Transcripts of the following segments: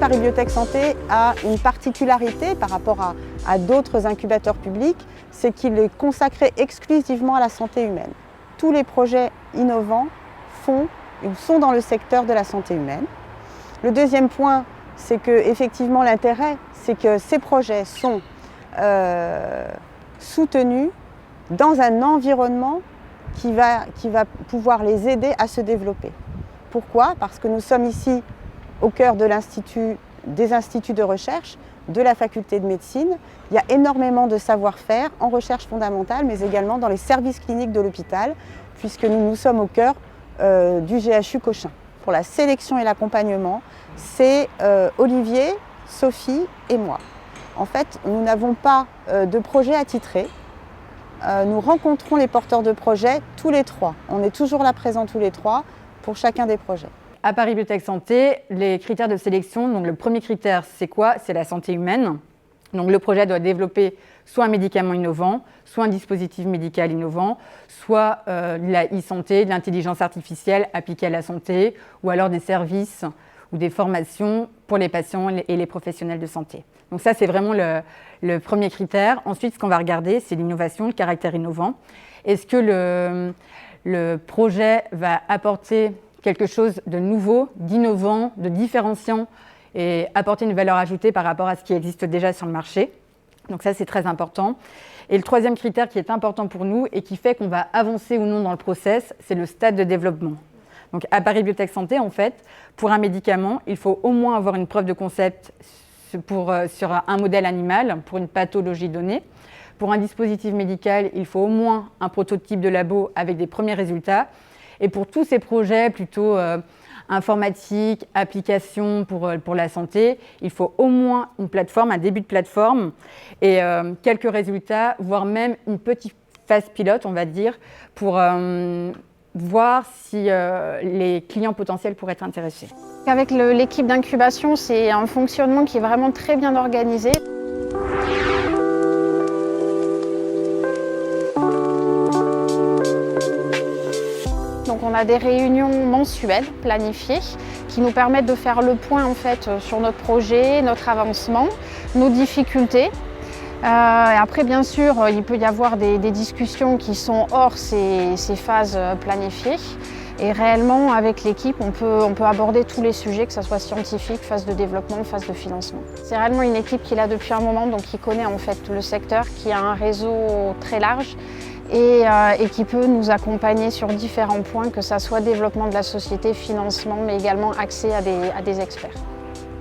Paris Biotech Santé a une particularité par rapport à d'autres incubateurs publics, c'est qu'il est consacré exclusivement à la santé humaine. Tous les projets innovants sont dans le secteur de la santé humaine. Le deuxième point, c'est que effectivement l'intérêt, c'est que ces projets sont soutenus dans un environnement qui va pouvoir les aider à se développer. Pourquoi? Parce que nous sommes ici au cœur de des instituts de recherche, de la faculté de médecine. Il y a énormément de savoir-faire en recherche fondamentale, mais également dans les services cliniques de l'hôpital, puisque nous sommes au cœur du GHU Cochin. Pour la sélection et l'accompagnement, c'est Olivier, Sophie et moi. En fait, nous n'avons pas de projet attitré. Nous rencontrons les porteurs de projets tous les trois. On est toujours là présents tous les trois pour chacun des projets. À Paris Biotech Santé, les critères de sélection, donc le premier critère, c'est quoi? C'est la santé humaine. Donc le projet doit développer soit un médicament innovant, soit un dispositif médical innovant, soit de la e-santé, de l'intelligence artificielle appliquée à la santé, ou alors des services ou des formations pour les patients et les professionnels de santé. Donc ça, c'est vraiment le premier critère. Ensuite, ce qu'on va regarder, c'est l'innovation, le caractère innovant. Est-ce que le projet va apporter quelque chose de nouveau, d'innovant, de différenciant et apporter une valeur ajoutée par rapport à ce qui existe déjà sur le marché. Donc ça, c'est très important. Et le troisième critère qui est important pour nous et qui fait qu'on va avancer ou non dans le process, c'est le stade de développement. Donc à Paris Biotech Santé, en fait, pour un médicament, il faut au moins avoir une preuve de concept sur un modèle animal pour une pathologie donnée. Pour un dispositif médical, il faut au moins un prototype de labo avec des premiers résultats. Et pour tous ces projets plutôt informatique, application pour la santé, il faut au moins une plateforme, un début de plateforme et quelques résultats, voire même une petite phase pilote, on va dire, pour voir si les clients potentiels pourraient être intéressés. Avec l'équipe d'incubation, c'est un fonctionnement qui est vraiment très bien organisé. Donc on a des réunions mensuelles planifiées qui nous permettent de faire le point en fait sur notre projet, notre avancement, nos difficultés. Et après bien sûr il peut y avoir des discussions qui sont hors ces phases planifiées. Et réellement avec l'équipe on peut aborder tous les sujets, que ce soit scientifique, phase de développement, phase de financement. C'est réellement une équipe qui est là depuis un moment, donc qui connaît en fait le secteur, qui a un réseau très large. Et qui peut nous accompagner sur différents points, que ce soit développement de la société, financement, mais également accès à des experts.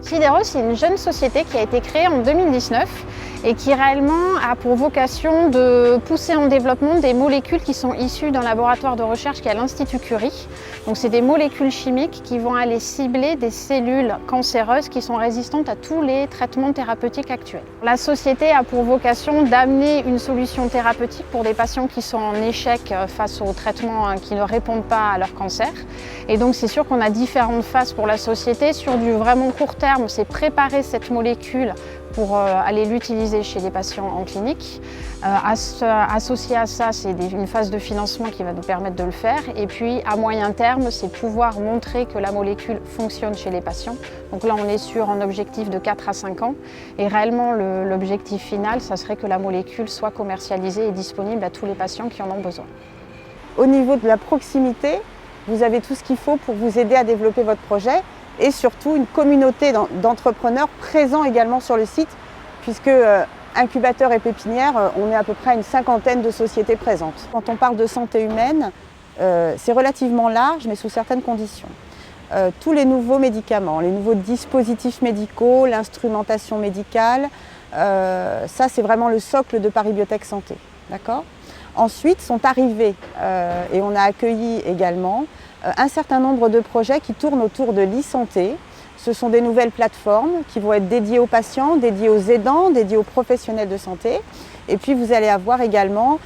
Sidero, c'est une jeune société qui a été créée en 2019 et qui réellement a pour vocation de pousser en développement des molécules qui sont issues d'un laboratoire de recherche qui est à l'Institut Curie. Donc c'est des molécules chimiques qui vont aller cibler des cellules cancéreuses qui sont résistantes à tous les traitements thérapeutiques actuels. La société a pour vocation d'amener une solution thérapeutique pour des patients qui sont en échec face aux traitements qui ne répondent pas à leur cancer. Et donc c'est sûr qu'on a différentes phases pour la société. Sur du vraiment court terme, c'est préparer cette molécule pour aller l'utiliser chez les patients en clinique. Associé à ça, c'est une phase de financement qui va nous permettre de le faire. Et puis à moyen terme, c'est pouvoir montrer que la molécule fonctionne chez les patients. Donc là, on est sur un objectif de 4 à 5 ans. Et réellement, l'objectif final, ça serait que la molécule soit commercialisée et disponible à tous les patients qui en ont besoin. Au niveau de la proximité, vous avez tout ce qu'il faut pour vous aider à développer votre projet. Et surtout une communauté d'entrepreneurs présents également sur le site, puisque incubateur et pépinière, on est à peu près à une 50aine de sociétés présentes. Quand on parle de santé humaine, c'est relativement large, mais sous certaines conditions. Tous les nouveaux médicaments, les nouveaux dispositifs médicaux, l'instrumentation médicale, ça c'est vraiment le socle de Paris Biotech Santé. D'accord ? Ensuite sont arrivés, et on a accueilli également, un certain nombre de projets qui tournent autour de l'e-santé. Ce sont des nouvelles plateformes qui vont être dédiées aux patients, dédiées aux aidants, dédiées aux professionnels de santé. Et puis vous allez avoir également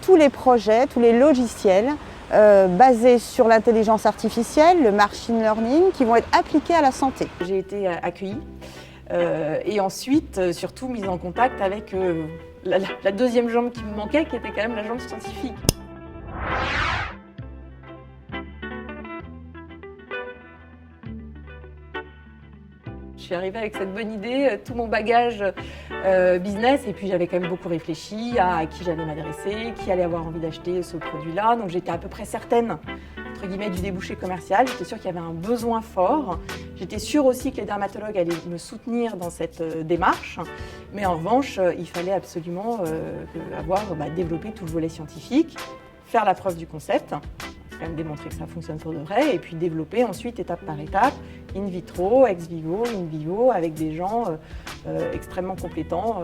tous les projets, tous les logiciels basés sur l'intelligence artificielle, le machine learning, qui vont être appliqués à la santé. J'ai été accueillie et ensuite surtout mise en contact avec la deuxième jambe qui me manquait, qui était quand même la jambe scientifique. Je suis arrivée avec cette bonne idée, tout mon bagage business, et puis j'avais quand même beaucoup réfléchi à qui j'allais m'adresser, qui allait avoir envie d'acheter ce produit-là. Donc j'étais à peu près certaine, entre guillemets, du débouché commercial. J'étais sûre qu'il y avait un besoin fort. J'étais sûre aussi que les dermatologues allaient me soutenir dans cette démarche. Mais en revanche, il fallait absolument développer tout le volet scientifique, faire la preuve du concept, quand même démontrer que ça fonctionne pour de vrai, et puis développer ensuite étape par étape, in vitro, ex vivo, in vivo, avec des gens extrêmement compétents.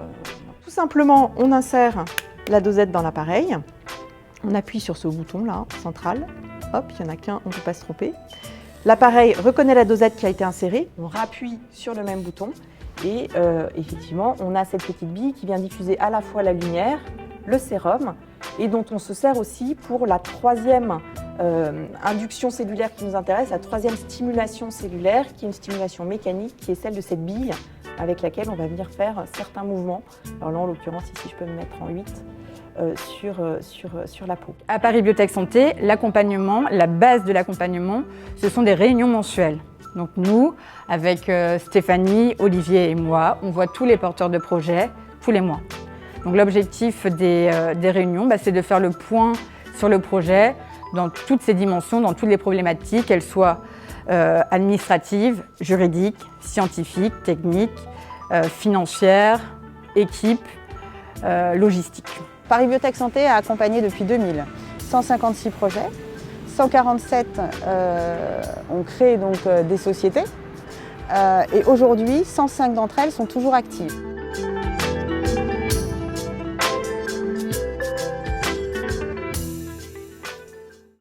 Tout simplement, on insère la dosette dans l'appareil, on appuie sur ce bouton là, central, hop, il n'y en a qu'un, on ne peut pas se tromper. L'appareil reconnaît la dosette qui a été insérée, on rappuie sur le même bouton, et effectivement, on a cette petite bille qui vient diffuser à la fois la lumière, le sérum, et dont on se sert aussi pour la troisième induction cellulaire qui nous intéresse, la troisième stimulation cellulaire, qui est une stimulation mécanique, qui est celle de cette bille avec laquelle on va venir faire certains mouvements. Alors là, en l'occurrence, ici, je peux me mettre en 8 sur la peau. À Paris Biotech Santé, l'accompagnement, la base de l'accompagnement, ce sont des réunions mensuelles. Donc nous, avec Stéphanie, Olivier et moi, on voit tous les porteurs de projets tous les mois. Donc l'objectif des réunions, c'est de faire le point sur le projet dans toutes ses dimensions, dans toutes les problématiques, qu'elles soient administratives, juridiques, scientifiques, techniques, financières, équipes, logistiques. Paris Biotech Santé a accompagné depuis 2000 156 projets, 147 ont créé donc des sociétés et aujourd'hui 105 d'entre elles sont toujours actives.